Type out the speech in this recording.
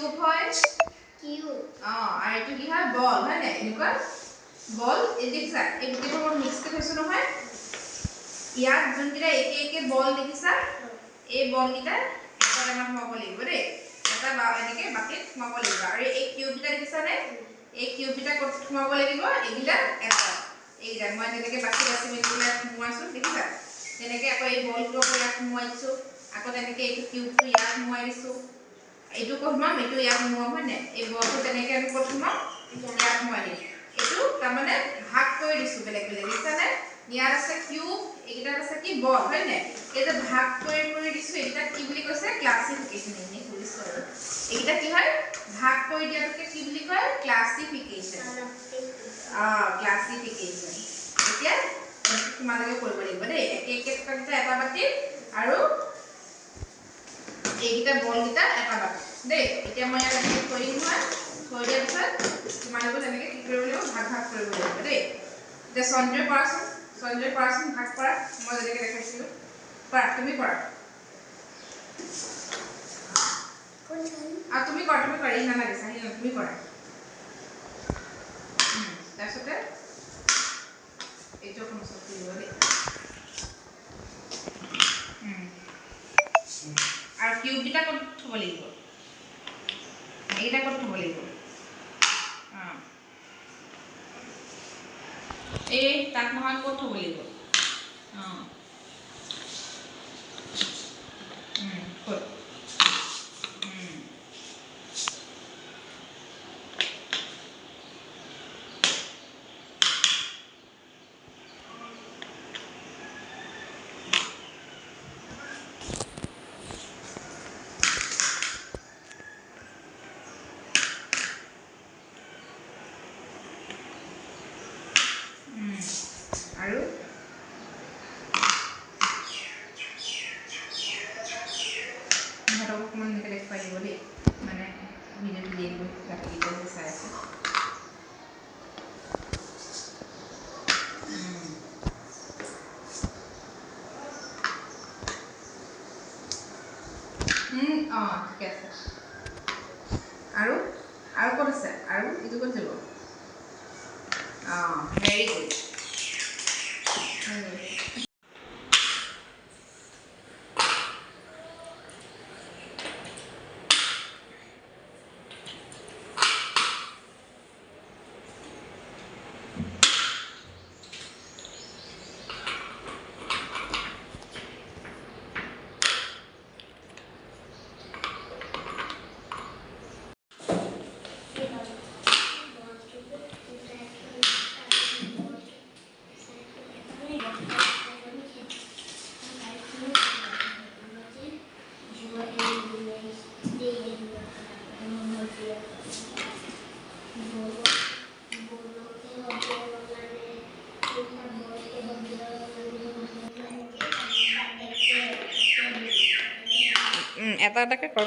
cube হয় cube আৰু এইটো কি হয় বল হয় না এনেকুৱা বল এই দেখিছা এই গোটেইবোৰ মিক্স কৰি থৈছো নহয় ইয়াত যোনকেইটা একে একে বল দেখিছা এই বলকেইটা এটা টেমাত সোমাব লাগিব দেই এটা এনেকে বাকেট সোমাব লাগিব আৰু এই কিউবকেইটা দেখিছানে এই কিউবকেইটা ক'ত সোমাব লাগিব এইকেইটা এটা এইকেইটা মই তেনেকৈ বাছি বাছি মেলি সোমোৱাইছোঁ দেখিছা তেনেকৈ আকৌ এই বলটো আকৌ ইয়াত সোমোৱাই দিছোঁ আকৌ তেনেকৈ এইটো কিউবটো ইয়াত সোমোৱাই দিছোঁ এইটো ক'ত সোমাম এইটো ইয়াত সোমোৱাম হয় নাই এই বলটো তেনেকৈ আমি ক'ত সোমাম ইয়াত সোমাই দিম এইটো তাৰমানে ভাগ কৰি দিছোঁ বেলেগ বেলেগ দেখিছানে ইয়াত আছে কিউব এইকেইটাত আছে কি বল হয় নাই এই যে ভাগ কৰি দিছোঁ এইকেইটা কি বুলি কৈছে ক্লাছিফিকেশ্যন এনেই কৰিছোঁ আৰু এইকেইটা কি হয় ভাগ কৰি দিয়াটোকে কি বুলি কয় ক্লাছিফিকেশ্যন ক্লাছিফিকেশ্যন এতিয়া তোমালোকে কৰিব লাগিব দেই একে একে টকাকেইটা এটা বাতি আৰু এইকেইটা বলকেইটা এটা বাতি দেই এতিয়া মই ইয়াত এনেকৈ থৈ দিম নহয় থৈ দিয়াৰ পিছত তোমালোকে তেনেকৈ কি কৰিব লাগিব ভাগ ভাগ কৰিব লাগিব দেই এতিয়া সঞ্জয় কৰাচোন ভাগ কৰা মই যেনেকৈ দেখাইছিলোঁ কৰা তুমি কৰা আৰু তুমি কৰা এই নালাগে চাহি তুমি কৰা তাৰপিছতে এইটো অকণ ওচৰত কৰিব দেই আৰু কিউবকেইটা ক'ত থ'ব লাগিব এইকেইটা ক'ত থ'ব লাগিব এই তাত নহয় ক'ত থ'ব লাগিব ক'ত আৰু সিহঁতক অকণমান এনেকৈ দেখুৱাই দিব দেই মানে ভিডিঅ'টো দি দিব বাকীকেইটা যে চাই আছে ঠিকে আছে আৰু ক'ত আছে আৰু এইটো ক'ত যাব ভেৰি গুড এটা এটাকৈ কৰ